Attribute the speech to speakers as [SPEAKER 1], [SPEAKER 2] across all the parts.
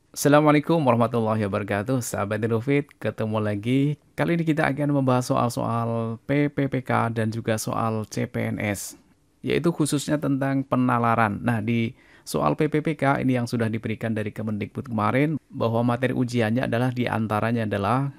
[SPEAKER 1] Assalamualaikum warahmatullahi wabarakatuh, sahabat Edufit, ketemu lagi. Kali ini kita akan membahas soal-soal PPPK dan juga soal CPNS, yaitu khususnya tentang penalaran. Nah, di soal PPPK ini yang sudah diberikan dari Kemendikbud kemarin, bahwa materi ujiannya adalah diantaranya adalah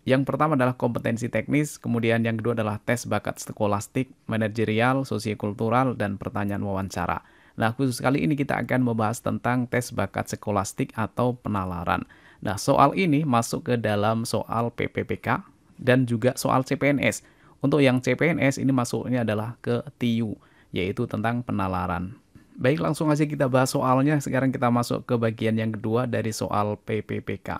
[SPEAKER 1] yang pertama adalah kompetensi teknis, kemudian yang kedua adalah tes bakat skolastik, manajerial, sosiokultural, dan pertanyaan wawancara. Nah, khusus kali ini kita akan membahas tentang tes bakat skolastik atau penalaran. Nah, soal ini masuk ke dalam soal PPPK dan juga soal CPNS. Untuk yang CPNS ini masuknya adalah ke TIU, yaitu tentang penalaran. Baik, langsung aja kita bahas soalnya. Sekarang kita masuk ke bagian yang kedua dari soal PPPK.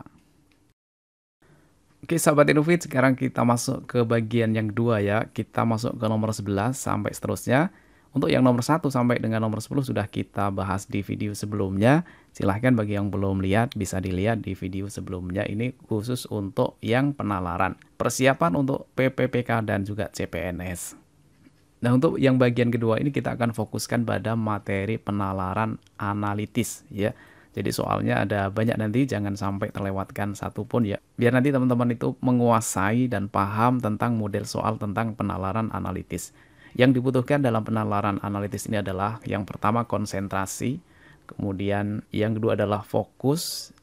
[SPEAKER 1] Oke, sahabat Innovate, sekarang kita masuk ke bagian yang kedua ya. Kita masuk ke nomor 11 sampai seterusnya. Untuk yang nomor 1 sampai dengan nomor 10 sudah kita bahas di video sebelumnya. Silahkan bagi yang belum lihat, bisa dilihat di video sebelumnya. Ini khusus untuk yang penalaran. Persiapan untuk PPPK dan juga CPNS. Nah, untuk yang bagian kedua ini kita akan fokuskan pada materi penalaran analitis ya. Jadi soalnya ada banyak nanti, jangan sampai terlewatkan satupun ya. Biar nanti teman-teman itu menguasai dan paham tentang model soal tentang penalaran analitis. Yang dibutuhkan dalam penalaran analitis ini adalah yang pertama konsentrasi, kemudian yang kedua adalah fokus,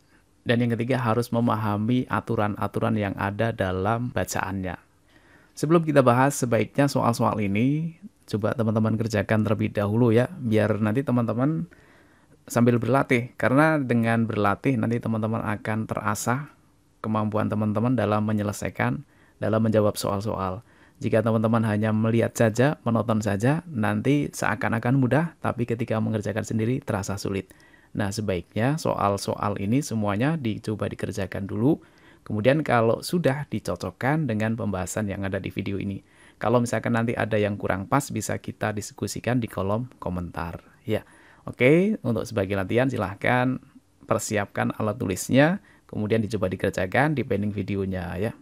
[SPEAKER 1] dan yang ketiga harus memahami aturan-aturan yang ada dalam bacaannya. Sebelum kita bahas, sebaiknya soal-soal ini coba teman-teman kerjakan terlebih dahulu ya, biar nanti teman-teman sambil berlatih. Karena dengan berlatih nanti teman-teman akan terasah kemampuan teman-teman dalam menyelesaikan, dalam menjawab soal-soal. Jika teman-teman hanya melihat saja, menonton saja, nanti seakan-akan mudah, tapi ketika mengerjakan sendiri terasa sulit. Nah, sebaiknya soal-soal ini semuanya dicoba dikerjakan dulu. Kemudian kalau sudah dicocokkan dengan pembahasan yang ada di video ini. Kalau misalkan nanti ada yang kurang pas, bisa kita diskusikan di kolom komentar. Ya, oke. Untuk sebagai latihan silahkan persiapkan alat tulisnya, kemudian dicoba dikerjakan di pending videonya ya.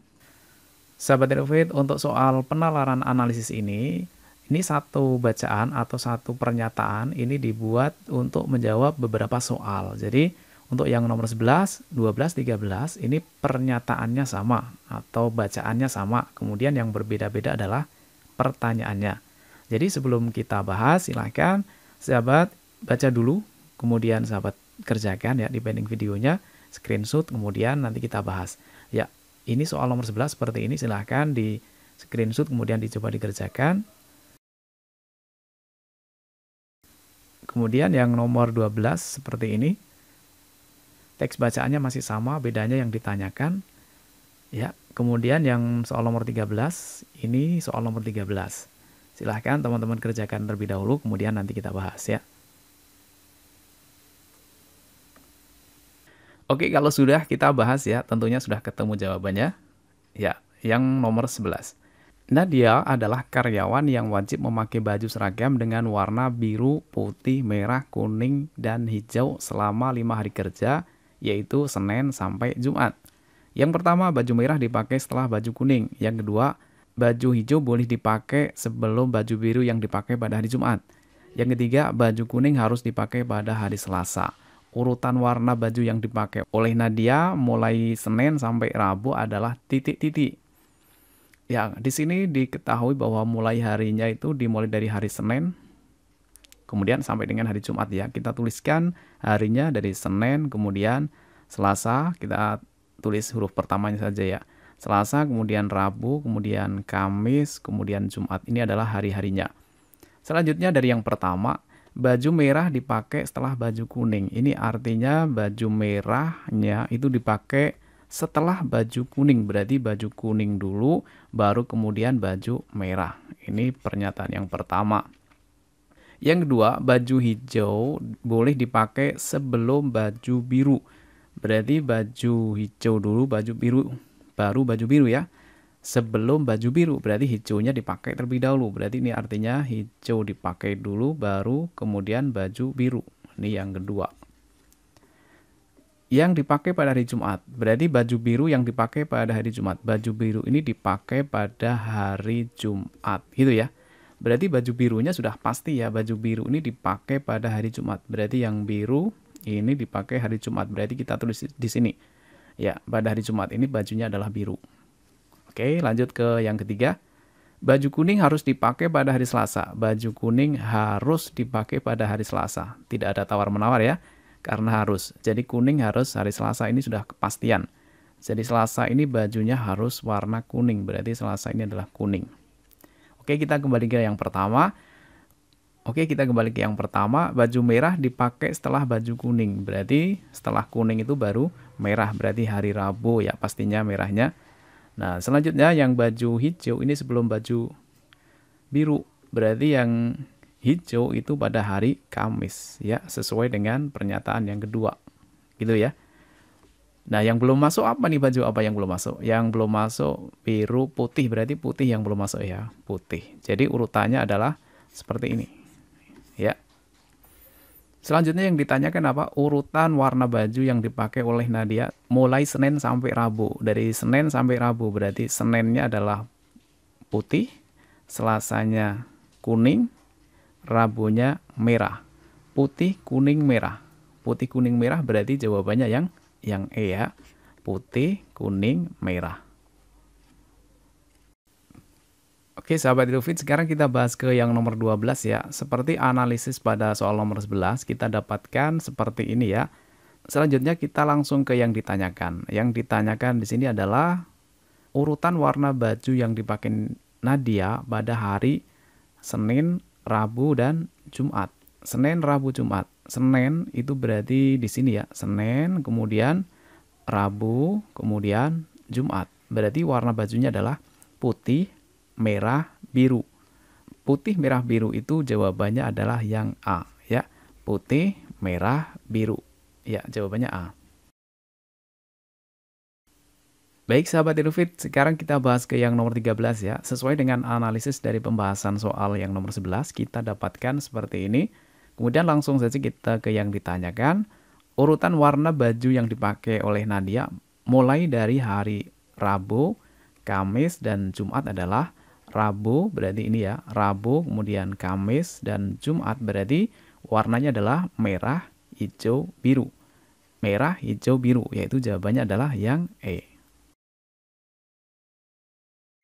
[SPEAKER 1] Sahabat Innovate, untuk soal penalaran analisis ini satu bacaan atau satu pernyataan ini dibuat untuk menjawab beberapa soal. Jadi untuk yang nomor 11, 12, 13 ini pernyataannya sama atau bacaannya sama. Kemudian yang berbeda-beda adalah pertanyaannya. Jadi sebelum kita bahas, silahkan sahabat baca dulu, kemudian sahabat kerjakan ya di pending videonya, screenshot, kemudian nanti kita bahas. Ya, ini soal nomor 11 seperti ini, silahkan di screenshot kemudian dicoba dikerjakan. Kemudian yang nomor 12 seperti ini, teks bacaannya masih sama, bedanya yang ditanyakan. Ya, kemudian yang soal nomor 13, ini soal nomor 13. Silahkan teman-teman kerjakan terlebih dahulu, kemudian nanti kita bahas ya. Oke, kalau sudah kita bahas ya, tentunya sudah ketemu jawabannya. Ya, yang nomor 11. Nadia adalah karyawan yang wajib memakai baju seragam dengan warna biru, putih, merah, kuning, dan hijau selama 5 hari kerja, yaitu Senin sampai Jumat. Yang pertama, baju merah dipakai setelah baju kuning. Yang kedua, baju hijau boleh dipakai sebelum baju biru yang dipakai pada hari Jumat. Yang ketiga, baju kuning harus dipakai pada hari Selasa. Urutan warna baju yang dipakai oleh Nadia mulai Senin sampai Rabu adalah titik-titik. Ya, di sini diketahui bahwa mulai harinya itu dimulai dari hari Senin, kemudian sampai dengan hari Jumat ya. Kita tuliskan harinya dari Senin, kemudian Selasa, kita tulis huruf pertamanya saja ya. Selasa, kemudian Rabu, kemudian Kamis, kemudian Jumat. Ini adalah hari-harinya. Selanjutnya dari yang pertama, baju merah dipakai setelah baju kuning. Ini artinya baju merahnya itu dipakai setelah baju kuning. Berarti baju kuning dulu, baru kemudian baju merah. Ini pernyataan yang pertama. Yang kedua, baju hijau boleh dipakai sebelum baju biru. Berarti baju hijau dulu, baju biru, baru baju biru ya. Sebelum baju biru, berarti hijaunya dipakai terlebih dahulu. Berarti ini artinya hijau dipakai dulu, baru kemudian baju biru. Ini yang kedua. Yang dipakai pada hari Jumat, berarti baju biru yang dipakai pada hari Jumat. Baju biru ini dipakai pada hari Jumat, gitu ya. Berarti baju birunya sudah pasti ya, baju biru ini dipakai pada hari Jumat. Berarti yang biru ini dipakai hari Jumat. Berarti kita tulis di sini. Ya, pada hari Jumat ini bajunya adalah biru. Oke, lanjut ke yang ketiga. Baju kuning harus dipakai pada hari Selasa. Baju kuning harus dipakai pada hari Selasa. Tidak ada tawar-menawar ya, karena harus. Jadi kuning harus hari Selasa, ini sudah kepastian. Jadi Selasa ini bajunya harus warna kuning. Berarti Selasa ini adalah kuning. Oke, kita kembali ke yang pertama. Baju merah dipakai setelah baju kuning. Berarti setelah kuning itu baru merah. Berarti hari Rabu ya, pastinya merahnya. Nah, selanjutnya yang baju hijau ini sebelum baju biru. Berarti yang hijau itu pada hari Kamis ya, sesuai dengan pernyataan yang kedua. Gitu ya. Nah, yang belum masuk apa nih, baju apa yang belum masuk? Yang belum masuk biru, putih, berarti putih yang belum masuk ya, putih. Jadi urutannya adalah seperti ini. Ya. Selanjutnya yang ditanyakan apa? Urutan warna baju yang dipakai oleh Nadia mulai Senin sampai Rabu. Dari Senin sampai Rabu berarti Seninnya adalah putih, Selasanya kuning, Rabunya merah. Putih, kuning, merah. Putih, kuning, merah berarti jawabannya yang E ya. Putih, kuning, merah. Oke sahabat Edufit, sekarang kita bahas ke yang nomor 12 ya. Seperti analisis pada soal nomor 11, kita dapatkan seperti ini ya. Selanjutnya kita langsung ke yang ditanyakan. Yang ditanyakan di sini adalah urutan warna baju yang dipakai Nadia pada hari Senin, Rabu, dan Jumat. Senin, Rabu, Jumat. Senin itu berarti di sini ya. Senin, kemudian Rabu, kemudian Jumat. Berarti warna bajunya adalah putih, merah, biru. Putih, merah, biru itu jawabannya adalah yang A ya. Putih, merah, biru. Ya, jawabannya A. Baik sahabat Edufit, sekarang kita bahas ke yang nomor 13 ya. Sesuai dengan analisis dari pembahasan soal yang nomor 11, kita dapatkan seperti ini. Kemudian langsung saja kita ke yang ditanyakan. Urutan warna baju yang dipakai oleh Nadia mulai dari hari Rabu, Kamis, dan Jumat adalah Rabu, berarti ini ya, Rabu, kemudian Kamis, dan Jumat berarti warnanya adalah merah, hijau, biru. Merah, hijau, biru, yaitu jawabannya adalah yang E.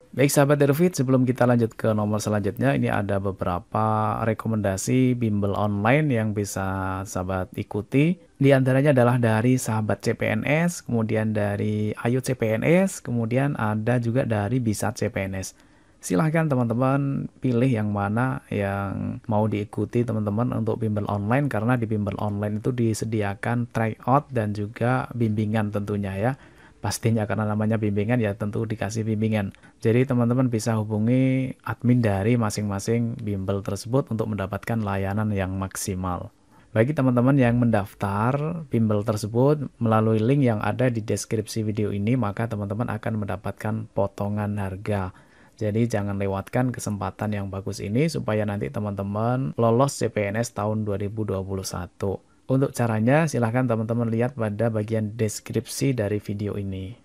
[SPEAKER 1] Baik sahabat Edufit, sebelum kita lanjut ke nomor selanjutnya, ini ada beberapa rekomendasi bimbel online yang bisa sahabat ikuti. Di antaranya adalah dari sahabat CPNS, kemudian dari Ayu CPNS, kemudian ada juga dari Bisa CPNS. Silahkan teman-teman pilih yang mana yang mau diikuti teman-teman untuk bimbel online, karena di bimbel online itu disediakan tryout dan juga bimbingan tentunya ya. Pastinya karena namanya bimbingan ya tentu dikasih bimbingan. Jadi teman-teman bisa hubungi admin dari masing-masing bimbel tersebut untuk mendapatkan layanan yang maksimal. Bagi teman-teman yang mendaftar bimbel tersebut melalui link yang ada di deskripsi video ini, maka teman-teman akan mendapatkan potongan harga. Jadi jangan lewatkan kesempatan yang bagus ini supaya nanti teman-teman lolos CPNS tahun 2021. Untuk caranya silahkan teman-teman lihat pada bagian deskripsi dari video ini.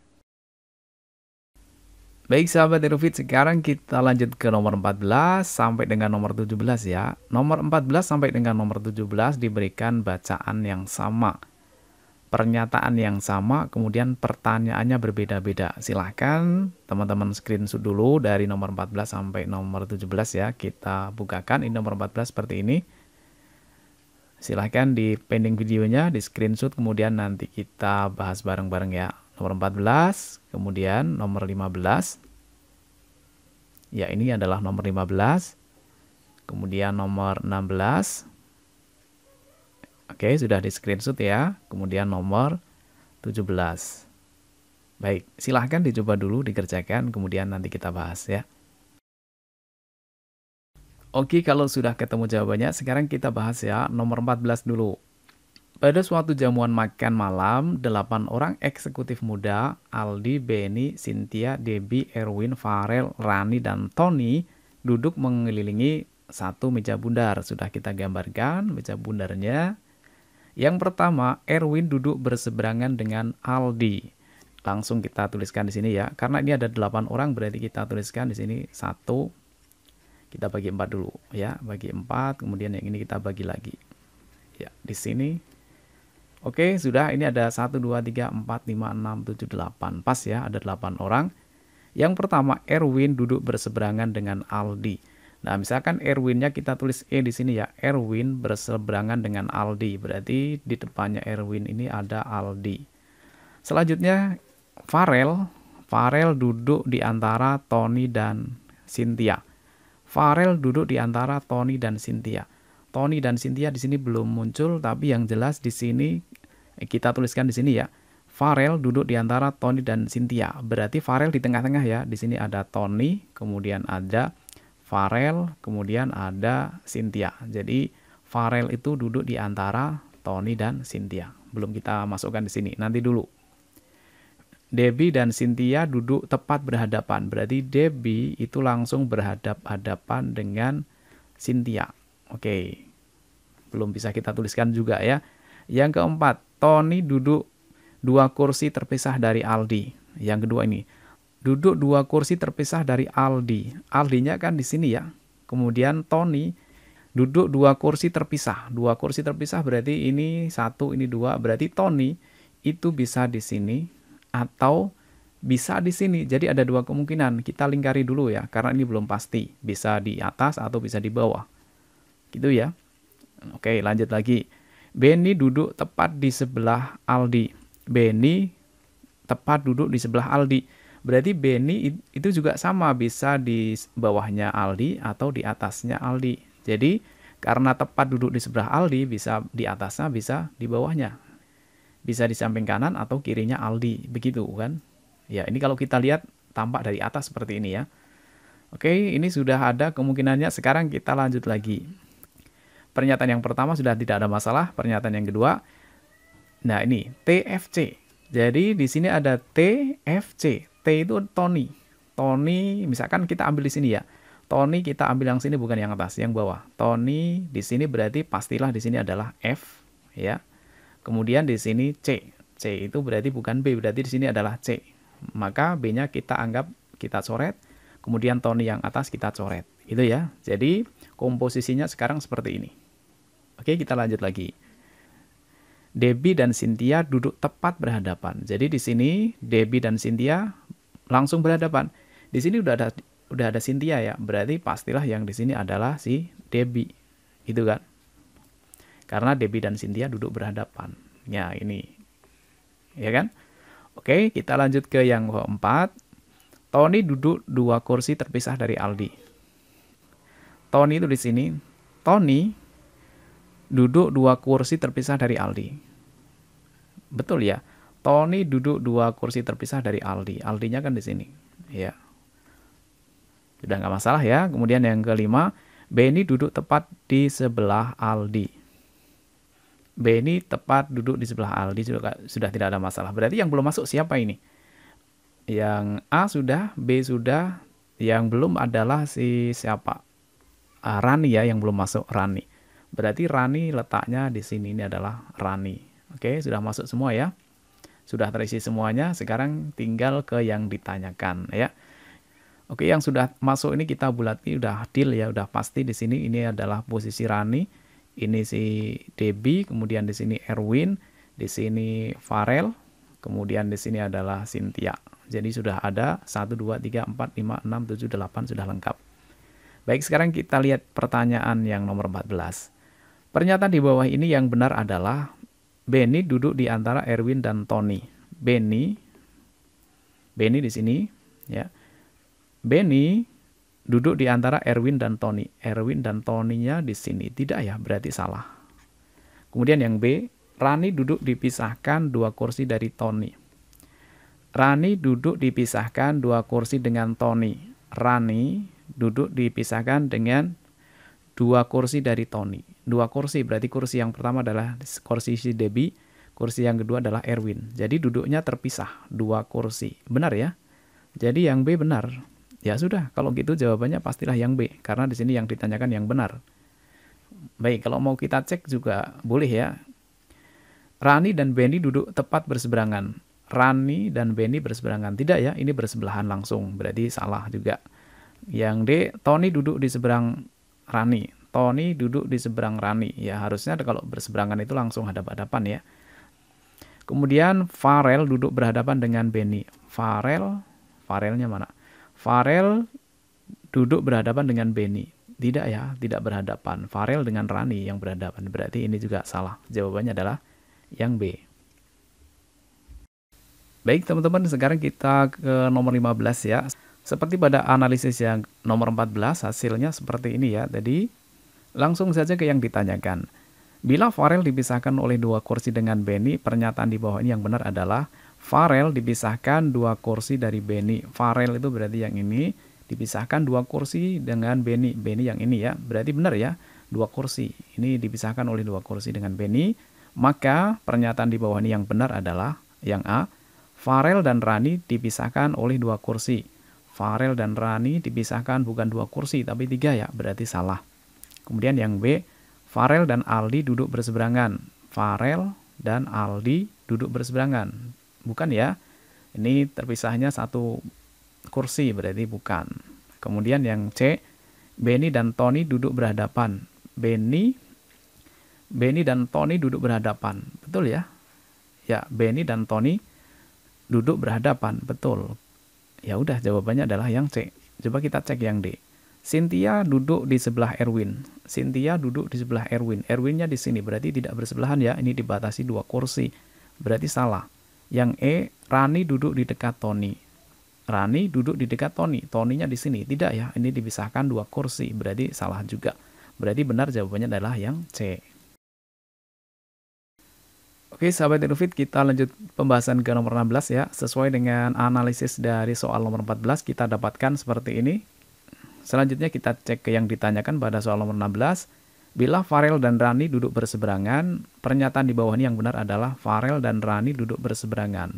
[SPEAKER 1] Baik sahabat Edufit, sekarang kita lanjut ke nomor 14 sampai dengan nomor 17 ya. Nomor 14 sampai dengan nomor 17 diberikan bacaan yang sama. Pernyataan yang sama, kemudian pertanyaannya berbeda-beda. Silahkan teman-teman screenshot dulu dari nomor 14 sampai nomor 17 ya. Kita bukakan, ini nomor 14 seperti ini. Silahkan di pending videonya, di screenshot, kemudian nanti kita bahas bareng-bareng ya. Nomor 14, kemudian nomor 15. Ya, ini adalah nomor 15. Kemudian nomor 16. Oke, sudah di screenshot ya. Kemudian nomor 17. Baik, silahkan dicoba dulu, dikerjakan, kemudian nanti kita bahas ya. Oke, kalau sudah ketemu jawabannya, sekarang kita bahas ya, nomor 14 dulu. Pada suatu jamuan makan malam, 8 orang eksekutif muda, Aldi, Benny, Cynthia, Debbie, Erwin, Farel, Rani, dan Tony, duduk mengelilingi satu meja bundar. Sudah kita gambarkan meja bundarnya. Yang pertama, Erwin duduk berseberangan dengan Aldi. Langsung kita tuliskan di sini ya. Karena ini ada 8 orang, berarti kita tuliskan di sini 1. Kita bagi 4 dulu ya. Bagi 4, kemudian yang ini kita bagi lagi. Ya, di sini Oke, sudah. Ini ada 1, 2, 3, 4, 5, 6, 7, 8. Pas ya, ada 8 orang. Yang pertama, Erwin duduk berseberangan dengan Aldi. Nah, misalkan Erwinnya kita tulis E di sini ya. Erwin berseberangan dengan Aldi. Berarti di depannya Erwin ini ada Aldi. Selanjutnya, Farel. Farel duduk di antara Tony dan Cynthia. Farel duduk di antara Tony dan Cynthia. Tony dan Cynthia di sini belum muncul, tapi yang jelas di sini kita tuliskan di sini ya. Farel duduk di antara Tony dan Cynthia. Berarti Farel di tengah-tengah ya. Di sini ada Tony, kemudian ada Farel, kemudian ada Cynthia. Jadi Farel itu duduk di antara Tony dan Cynthia. Belum kita masukkan di sini. Nanti dulu. Debbie dan Cynthia duduk tepat berhadapan. Berarti Debbie itu langsung berhadap-hadapan dengan Cynthia. Oke. Belum bisa kita tuliskan juga ya. Yang keempat, Tony duduk 2 kursi terpisah dari Aldi. Yang kedua ini, duduk 2 kursi terpisah dari Aldi. Aldinya kan di sini ya. Kemudian Tony duduk 2 kursi terpisah. 2 kursi terpisah berarti ini 1, ini 2. Berarti Tony itu bisa di sini atau bisa di sini. Jadi ada 2 kemungkinan. Kita lingkari dulu ya, karena ini belum pasti. Bisa di atas atau bisa di bawah. Gitu ya. Oke, lanjut lagi. Benny duduk tepat di sebelah Aldi. Benny tepat duduk di sebelah Aldi. Berarti Benny itu juga sama, bisa di bawahnya Aldi atau di atasnya Aldi. Jadi karena tepat duduk di sebelah Aldi, bisa di atasnya, bisa di bawahnya. Bisa di samping kanan atau kirinya Aldi. Begitu kan? Ya, ini kalau kita lihat tampak dari atas seperti ini ya. Oke, ini sudah ada kemungkinannya. Sekarang kita lanjut lagi. Pernyataan yang pertama sudah tidak ada masalah. Pernyataan yang kedua, nah ini TFC. Jadi di sini ada TFC. T itu Tony. Tony misalkan kita ambil di sini ya. Tony kita ambil yang sini bukan yang atas, yang bawah. Tony di sini berarti pastilah di sini adalah F ya. Kemudian di sini C. C itu berarti bukan B, berarti di sini adalah C. Maka B-nya kita anggap kita coret. Kemudian Tony yang atas kita coret. Gitu ya. Jadi komposisinya sekarang seperti ini. Oke, kita lanjut lagi. Debbie dan Cynthia duduk tepat berhadapan. Jadi di sini Debbie dan Cynthia langsung berhadapan. Di sini udah ada Cynthia ya. Berarti pastilah yang di sini adalah si Debbie. Gitu kan? Karena Debbie dan Cynthia duduk berhadapan. Ya, ini. Ya kan? Oke, kita lanjut ke yang keempat. Tony duduk 2 kursi terpisah dari Aldi. Tony itu di sini. Tony duduk 2 kursi terpisah dari Aldi. Betul ya. Tony duduk 2 kursi terpisah dari Aldi. Aldinya kan di sini. Ya. Sudah nggak masalah ya. Kemudian yang kelima, Benny duduk tepat di sebelah Aldi. Benny tepat duduk di sebelah Aldi sudah tidak ada masalah. Berarti yang belum masuk siapa ini? Yang A sudah, B sudah. Yang belum adalah si siapa? Rani ya, yang belum masuk Rani. Berarti Rani letaknya di sini, ini adalah Rani. Oke, sudah masuk semua ya. Sudah terisi semuanya, sekarang tinggal ke yang ditanyakan ya. Oke, yang sudah masuk ini kita bulati, udah deal ya, udah pasti di sini ini adalah posisi Rani. Ini si Debbie, kemudian di sini Erwin, di sini Farel, kemudian di sini adalah Cynthia. Jadi sudah ada 1, 2, 3, 4, 5, 6, 7, 8 sudah lengkap. Baik, sekarang kita lihat pertanyaan yang nomor 14. Pernyataan di bawah ini yang benar adalah Benny duduk di antara Erwin dan Tony. Benny di sini ya. Benny duduk di antara Erwin dan Tony. Erwin dan Tony-nya di sini. Tidak ya, berarti salah. Kemudian yang B, Rani duduk dipisahkan 2 kursi dari Tony. Rani duduk dipisahkan 2 kursi dengan Tony. Rani duduk dipisahkan dengan 2 kursi dari Tony. 2 kursi, berarti kursi yang pertama adalah kursi si Debbie, kursi yang kedua adalah Erwin. Jadi duduknya terpisah, 2 kursi. Benar ya? Jadi yang B benar. Ya sudah, kalau gitu jawabannya pastilah yang B, karena di sini yang ditanyakan yang benar. Baik, kalau mau kita cek juga boleh ya. Rani dan Benny duduk tepat berseberangan. Rani dan Benny berseberangan. Tidak ya, ini bersebelahan langsung, berarti salah juga. Yang D, Tony duduk di seberang Rani. Tony duduk di seberang Rani. Ya harusnya kalau berseberangan itu langsung hadap-hadapan ya. Kemudian Farel duduk berhadapan dengan Benny. Farelnya mana? Farel duduk berhadapan dengan Benny. Tidak ya, tidak berhadapan. Farel dengan Rani yang berhadapan. Berarti ini juga salah. Jawabannya adalah yang B. Baik teman-teman, sekarang kita ke nomor 15 ya. Seperti pada analisis yang nomor 14, hasilnya seperti ini ya. Jadi, langsung saja ke yang ditanyakan. Bila Farel dipisahkan oleh 2 kursi dengan Benny, pernyataan di bawah ini yang benar adalah Farel dipisahkan 2 kursi dari Benny. Farel itu berarti yang ini, dipisahkan 2 kursi dengan Benny. Benny yang ini ya, berarti benar ya, 2 kursi. Ini dipisahkan oleh 2 kursi dengan Benny. Maka pernyataan di bawah ini yang benar adalah yang A, Farel dan Rani dipisahkan oleh 2 kursi. Farel dan Rani dipisahkan bukan 2 kursi, tapi 3 ya, berarti salah. Kemudian yang B, Farel dan Aldi duduk berseberangan. Farel dan Aldi duduk berseberangan. Bukan ya, ini terpisahnya 1 kursi, berarti bukan. Kemudian yang C, Benny dan Tony duduk berhadapan. Benny dan Tony duduk berhadapan. Betul ya? Ya, Benny dan Tony duduk berhadapan, betul. Ya udah, jawabannya adalah yang C. Coba kita cek yang D. Cynthia duduk di sebelah Erwin. Cynthia duduk di sebelah Erwin. Erwinnya di sini, berarti tidak bersebelahan ya. Ini dibatasi 2 kursi. Berarti salah. Yang E, Rani duduk di dekat Tony. Rani duduk di dekat Tony. Tony-nya di sini. Tidak ya, ini dipisahkan 2 kursi. Berarti salah juga. Berarti benar jawabannya adalah yang C. Oke, sahabat Edufit, kita lanjut pembahasan ke nomor 16 ya. Sesuai dengan analisis dari soal nomor 14, kita dapatkan seperti ini. Selanjutnya kita cek ke yang ditanyakan pada soal nomor 16. Bila Farel dan Rani duduk berseberangan, pernyataan di bawah ini yang benar adalah Farel dan Rani duduk berseberangan.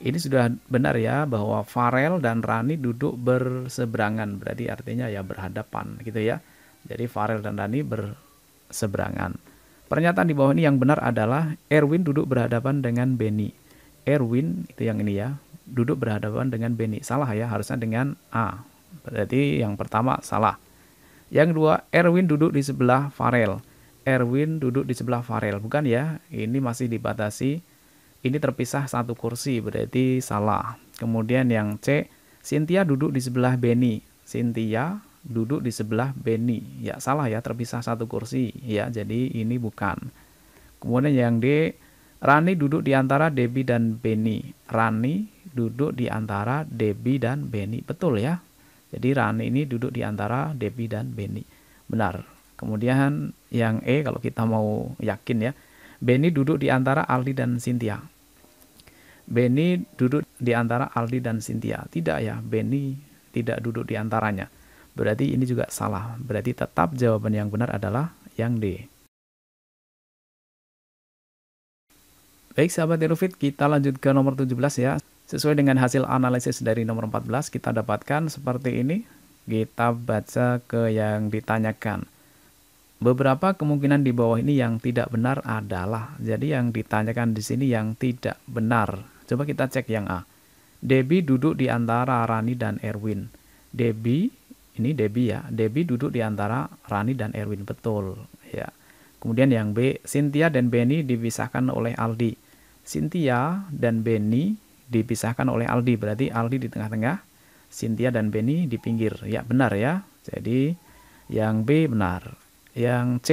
[SPEAKER 1] Ini sudah benar ya, bahwa Farel dan Rani duduk berseberangan. Berarti artinya ya berhadapan gitu ya. Jadi Farel dan Rani berseberangan. Pernyataan di bawah ini yang benar adalah Erwin duduk berhadapan dengan Benny. Erwin, itu yang ini ya, duduk berhadapan dengan Benny. Salah ya, harusnya dengan A. Berarti yang pertama salah. Yang kedua, Erwin duduk di sebelah Farel. Erwin duduk di sebelah Farel. Bukan ya, ini masih dibatasi. Ini terpisah 1 kursi, berarti salah. Kemudian yang C, Cynthia duduk di sebelah Benny. Cynthia duduk di sebelah Benny. Ya salah ya, terpisah 1 kursi. Ya, jadi ini bukan. Kemudian yang D, Rani duduk di antara Debbie dan Benny. Rani duduk di antara Debbie dan Benny. Betul ya. Jadi Rani ini duduk di antara Debbie dan Benny. Benar. Kemudian yang E, kalau kita mau yakin ya, Benny duduk di antara Aldi dan Cynthia. Benny duduk di antara Aldi dan Cynthia. Tidak ya, Benny tidak duduk di antaranya. Berarti ini juga salah. Berarti tetap jawaban yang benar adalah yang D. Baik sahabat Edufit, kita lanjut ke nomor 17 ya. Sesuai dengan hasil analisis dari nomor 14, kita dapatkan seperti ini. Kita baca ke yang ditanyakan. Beberapa kemungkinan di bawah ini yang tidak benar adalah. Jadi yang ditanyakan di sini yang tidak benar. Coba kita cek yang A. Debbie duduk di antara Rani dan Erwin. Debbie, ini Debbie ya. Debbie duduk di antara Rani dan Erwin. Betul ya. Kemudian yang B, Cynthia dan Benny dipisahkan oleh Aldi. Cynthia dan Benny dipisahkan oleh Aldi, berarti Aldi di tengah-tengah, Cynthia dan Benny di pinggir. Ya, benar ya. Jadi yang B benar. Yang C,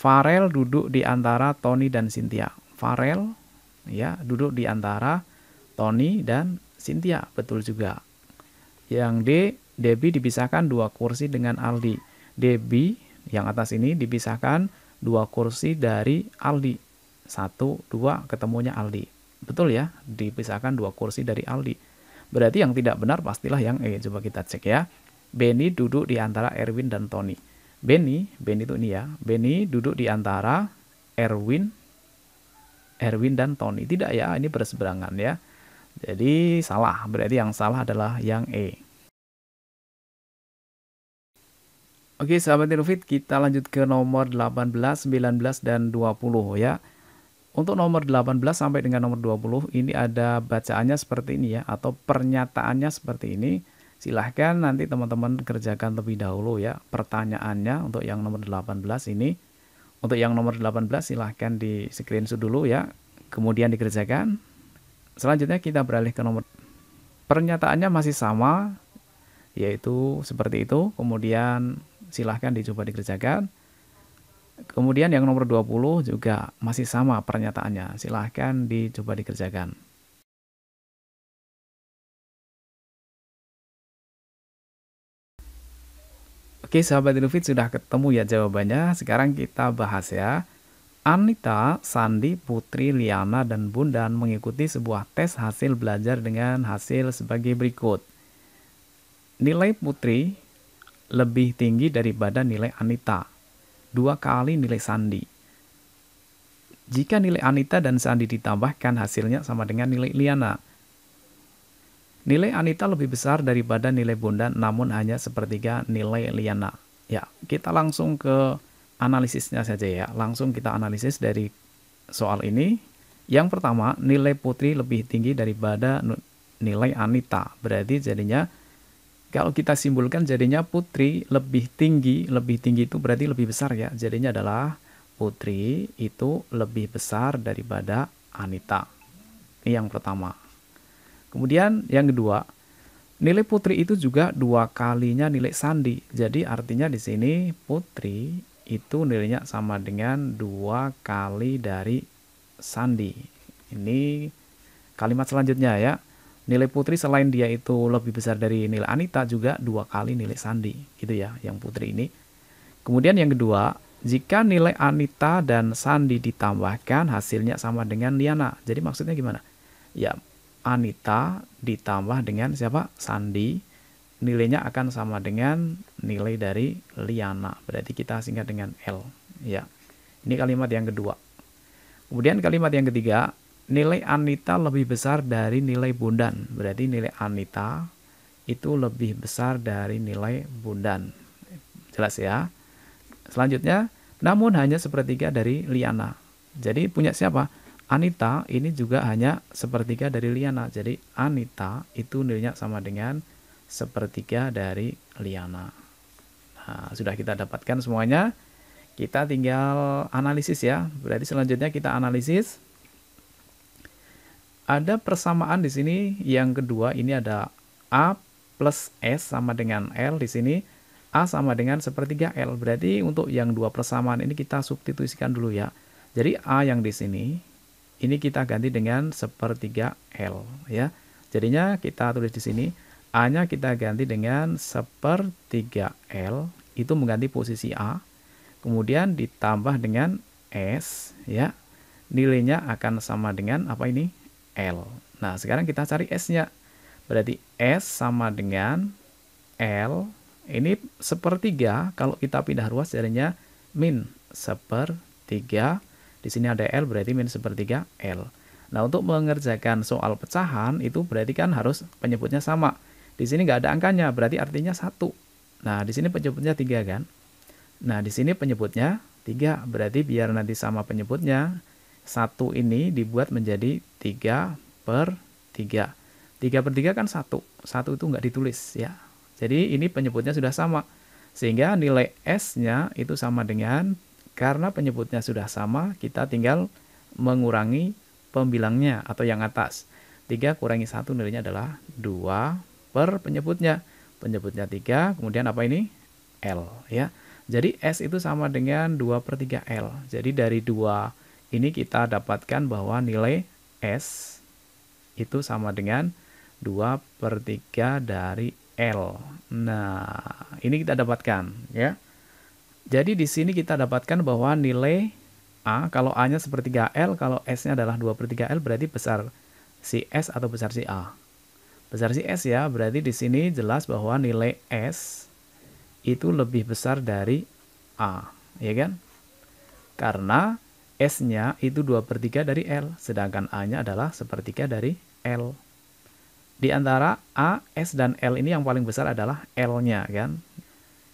[SPEAKER 1] Farel duduk di antara Tony dan Cynthia. Farel ya duduk di antara Tony dan Cynthia. Betul juga. Yang D, Debbie dipisahkan 2 kursi dengan Aldi. Debbie yang atas ini dipisahkan 2 kursi dari Aldi. 1, 2 ketemunya Aldi. Betul ya, dipisahkan 2 kursi dari Aldi. Berarti yang tidak benar pastilah yang E. Coba kita cek ya. Benny duduk di antara Erwin dan Tony. Benny itu ini ya. Benny duduk di antara Erwin dan Tony. Tidak ya, ini berseberangan ya. Jadi salah. Berarti yang salah adalah yang E. Oke sahabat Edufit, kita lanjut ke nomor 18, 19, dan 20 ya. Untuk nomor 18 sampai dengan nomor 20 ini ada bacaannya seperti ini ya, atau pernyataannya seperti ini. Silahkan nanti teman-teman kerjakan terlebih dahulu ya pertanyaannya untuk yang nomor 18 ini. Untuk yang nomor 18 silahkan di screenshot dulu ya. kemudian dikerjakan. Selanjutnya kita beralih ke nomor, pernyataannya masih sama, yaitu seperti itu. Kemudian silahkan dicoba dikerjakan. Kemudian yang nomor 20 juga masih sama pernyataannya, silahkan dicoba dikerjakan. Oke sahabat Ilufit, sudah ketemu ya jawabannya. Sekarang kita bahas ya. Anita, Sandi, Putri, Liana, dan Bundan mengikuti sebuah tes hasil belajar dengan hasil sebagai berikut. Nilai Putri lebih tinggi daripada nilai Anita, 2 kali nilai Sandi. Jika nilai Anita dan Sandi ditambahkan, hasilnya sama dengan nilai Liana. Nilai Anita lebih besar daripada nilai Bundan, namun hanya sepertiga nilai Liana. Ya, kita langsung ke analisisnya saja ya. Langsung kita analisis dari soal ini. Yang pertama, nilai Putri lebih tinggi daripada nilai Anita. Berarti jadinya, kalau kita simpulkan jadinya Putri lebih tinggi itu berarti lebih besar ya. Jadinya adalah Putri itu lebih besar daripada Anita. Ini yang pertama. Kemudian yang kedua, nilai Putri itu juga 2 kalinya nilai Sandi. Jadi artinya di sini Putri itu nilainya sama dengan 2 kali dari Sandi. Ini kalimat selanjutnya ya. Nilai Putri selain dia itu lebih besar dari nilai Anita juga 2 kali nilai Sandi. Gitu ya, yang Putri ini. Kemudian yang kedua, jika nilai Anita dan Sandi ditambahkan, hasilnya sama dengan Liana. Jadi maksudnya gimana? Ya, Anita ditambah dengan siapa? Sandi, nilainya akan sama dengan nilai dari Liana. Berarti kita singkat dengan L. Ya, ini kalimat yang kedua. Kemudian kalimat yang ketiga, nilai Anita lebih besar dari nilai Bundan. Berarti nilai Anita itu lebih besar dari nilai Bundan. Jelas ya? Selanjutnya, namun hanya sepertiga dari Liana. Jadi punya siapa? Anita ini juga hanya sepertiga dari Liana. Jadi Anita itu nilainya sama dengan sepertiga dari Liana. Nah, sudah kita dapatkan semuanya. Kita tinggal analisis ya. Berarti selanjutnya kita analisis. Ada persamaan di sini. Yang kedua ini ada A plus S sama dengan L. Di sini A sama dengan sepertiga L. Berarti untuk yang dua persamaan ini kita substitusikan dulu ya. Jadi A yang di sini ini kita ganti dengan sepertiga L ya. Jadinya kita tulis di sini A-nya kita ganti dengan sepertiga L, itu mengganti posisi A. Kemudian ditambah dengan S ya. Nilainya akan sama dengan apa ini? L. Nah, sekarang kita cari S-nya. Berarti S sama dengan L. Ini sepertiga, kalau kita pindah ruas jadinya min sepertiga. Di sini ada L berarti min sepertiga L. Nah, untuk mengerjakan soal pecahan itu berarti kan harus penyebutnya sama. Di sini nggak ada angkanya, berarti artinya 1. Nah, di sini penyebutnya 3 kan? Nah, di sini penyebutnya 3, berarti biar nanti sama penyebutnya, 1 ini dibuat menjadi 3/3. 3/3 kan 1. 1 itu nggak ditulis ya. Jadi ini penyebutnya sudah sama. Sehingga nilai S-nya itu sama dengan, karena penyebutnya sudah sama, kita tinggal mengurangi pembilangnya atau yang atas. 3 kurangi 1 nilainya adalah 2 per penyebutnya. Penyebutnya 3, kemudian apa ini? L ya. Jadi S itu sama dengan 2/3 L. Jadi dari 2 ini kita dapatkan bahwa nilai S itu sama dengan 2/3 dari L. Nah, ini kita dapatkan ya. Jadi di sini kita dapatkan bahwa nilai A, kalau A-nya sepertiga L, kalau S-nya adalah 2/3 L, berarti besar si S atau besar si A? Besar si S ya, berarti di sini jelas bahwa nilai S itu lebih besar dari A, ya kan? Karena S-nya itu 2/3 dari L, sedangkan A-nya adalah sepertiga dari L. Di antara A, S, dan L ini yang paling besar adalah L-nya kan?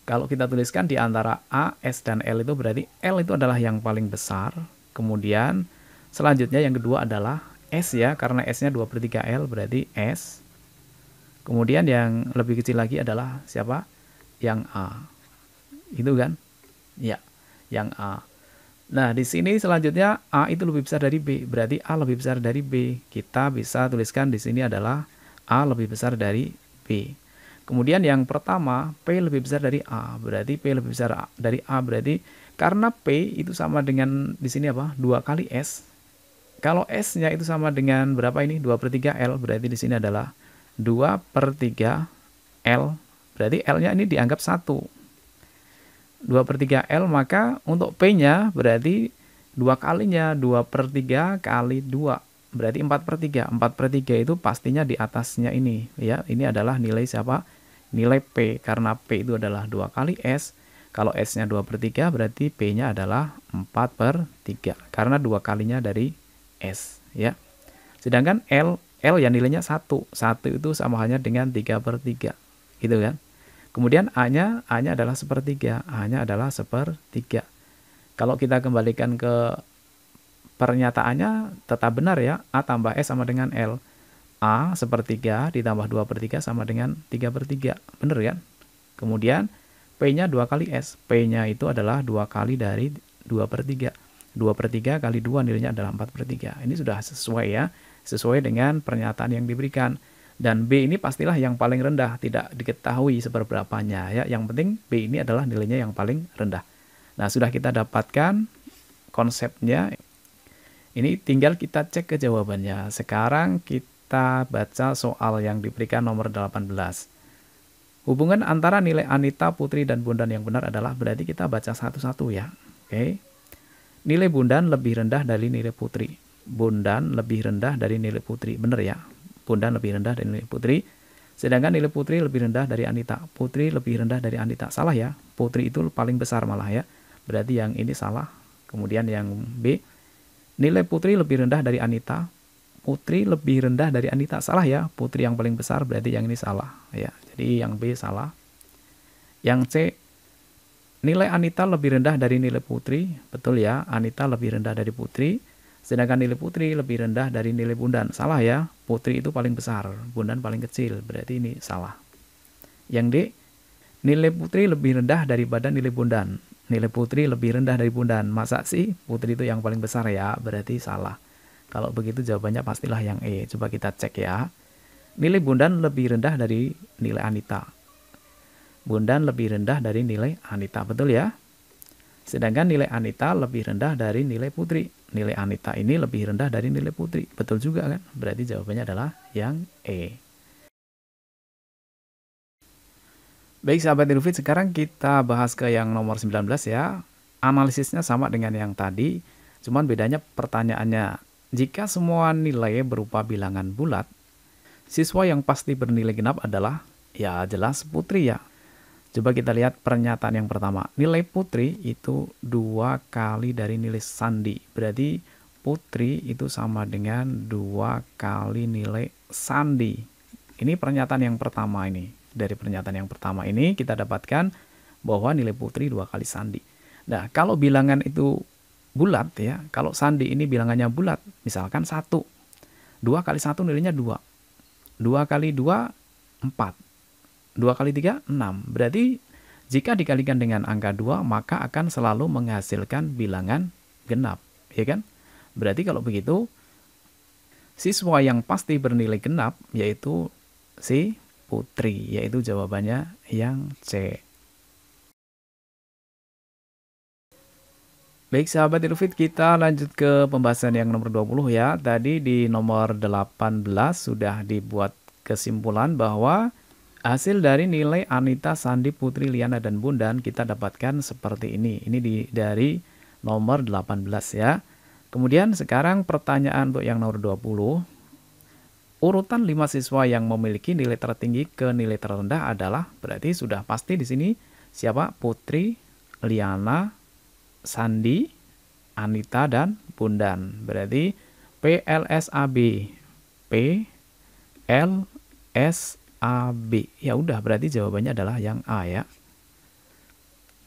[SPEAKER 1] Kalau kita tuliskan di antara A, S, dan L itu berarti L itu adalah yang paling besar. Kemudian selanjutnya yang kedua adalah S ya, karena S-nya 2/3 L berarti S. Kemudian yang lebih kecil lagi adalah siapa? Yang A. Itu kan? Ya, yang A. Nah, di sini selanjutnya A itu lebih besar dari B, berarti A lebih besar dari B. Kita bisa tuliskan di sini adalah A lebih besar dari B. Kemudian yang pertama, P lebih besar dari A, berarti P lebih besar dari A, berarti karena P itu sama dengan di sini apa? 2 kali S. Kalau S-nya itu sama dengan berapa ini? 2/3 L, berarti di sini adalah 2/3 L, berarti L-nya ini dianggap 1. 2/3 L, maka untuk P-nya berarti 2 kalinya, 2/3 kali 2, berarti 4/3. 4/3 itu pastinya di atasnya ini, ya. Ini adalah nilai siapa? Nilai P, karena P itu adalah 2 kali S. Kalau S-nya 2/3, berarti P-nya adalah 4/3, karena 2 kalinya dari S, ya. Sedangkan L yang nilainya 1. 1 itu sama halnya dengan 3/3, gitu kan. Kemudian A-nya adalah 1/3, A-nya adalah 1/3. Kalau kita kembalikan ke pernyataannya tetap benar ya, A tambah S sama dengan L. A 1/3 ditambah 2/3 sama dengan 3/3, bener kan? Kemudian P-nya 2 kali S, P-nya itu adalah 2 kali dari 2/3. 2/3 kali 2 nilainya adalah 4/3. Ini sudah sesuai ya, sesuai dengan pernyataan yang diberikan. Dan B ini pastilah yang paling rendah, tidak diketahui seberapanya ya. Yang penting B ini adalah nilainya yang paling rendah. Nah, sudah kita dapatkan konsepnya. Ini tinggal kita cek ke jawabannya. Sekarang kita baca soal yang diberikan nomor 18. Hubungan antara nilai Anita, Putri, dan Bondan yang benar adalah, berarti kita baca satu-satu ya. Oke. Nilai Bondan lebih rendah dari nilai Putri. Bondan lebih rendah dari nilai Putri. Benar ya? Bondan lebih rendah dari nilai Putri. Sedangkan nilai Putri lebih rendah dari Anita. Putri lebih rendah dari Anita. Salah ya? Putri itu paling besar malah ya. Berarti yang ini salah. Kemudian yang B. Nilai Putri lebih rendah dari Anita. Putri lebih rendah dari Anita. Salah ya? Putri yang paling besar, berarti yang ini salah. Ya, jadi yang B salah. Yang C. Nilai Anita lebih rendah dari nilai Putri. Betul ya? Anita lebih rendah dari Putri. Sedangkan nilai Putri lebih rendah dari nilai Bondan. Salah ya, Putri itu paling besar, Bondan paling kecil, berarti ini salah. Yang D, nilai Putri lebih rendah daripada nilai Bondan. Nilai Putri lebih rendah dari Bondan. Masa sih Putri itu yang paling besar ya, berarti salah. Kalau begitu jawabannya pastilah yang E. Coba kita cek ya. Nilai Bondan lebih rendah dari nilai Anita. Bondan lebih rendah dari nilai Anita, betul ya? Sedangkan nilai Anita lebih rendah dari nilai Putri. Nilai Anita ini lebih rendah dari nilai Putri. Betul juga kan? Berarti jawabannya adalah yang E. Baik sahabat Edufit, sekarang kita bahas ke yang nomor 19 ya. Analisisnya sama dengan yang tadi, cuman bedanya pertanyaannya. Jika semua nilai berupa bilangan bulat, siswa yang pasti bernilai genap adalah, ya jelas Putri ya. Coba kita lihat pernyataan yang pertama. Nilai Putri itu 2 kali dari nilai Sandi. Berarti Putri itu sama dengan 2 kali nilai Sandi. Ini pernyataan yang pertama ini. Dari pernyataan yang pertama ini kita dapatkan bahwa nilai Putri 2 kali Sandi. Nah, kalau bilangan itu bulat ya. Kalau Sandi ini bilangannya bulat. Misalkan 1. 2 kali 1 nilainya 2. 2 kali 2, 4. 2 kali 3, 6. Berarti jika dikalikan dengan angka 2, maka akan selalu menghasilkan bilangan genap. Ya kan? Berarti kalau begitu, siswa yang pasti bernilai genap, yaitu si Putri. Yaitu jawabannya yang C. Baik sahabat Edufit, kita lanjut ke pembahasan yang nomor 20 ya. Tadi di nomor 18 sudah dibuat kesimpulan bahwa hasil dari nilai Anita, Sandi, Putri, Liana, dan Bondan kita dapatkan seperti ini. Ini dari nomor 18 ya. Kemudian sekarang pertanyaan untuk yang nomor 20. Urutan 5 siswa yang memiliki nilai tertinggi ke nilai terendah adalah, berarti sudah pasti di sini siapa? Putri, Liana, Sandi, Anita, dan Bondan. Berarti PLSAB. PLSAB. Ya udah, berarti jawabannya adalah yang A ya.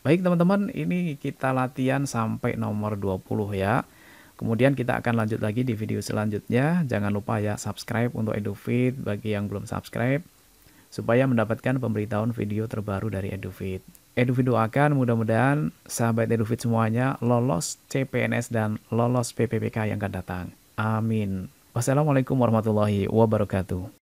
[SPEAKER 1] Baik teman-teman, ini kita latihan sampai nomor 20 ya. Kemudian kita akan lanjut lagi di video selanjutnya. Jangan lupa ya subscribe untuk Edufit bagi yang belum subscribe, supaya mendapatkan pemberitahuan video terbaru dari Edufit. Edufit doakan mudah-mudahan sahabat Edufit semuanya lolos CPNS dan lolos PPPK yang akan datang. Amin. Wassalamualaikum warahmatullahi wabarakatuh.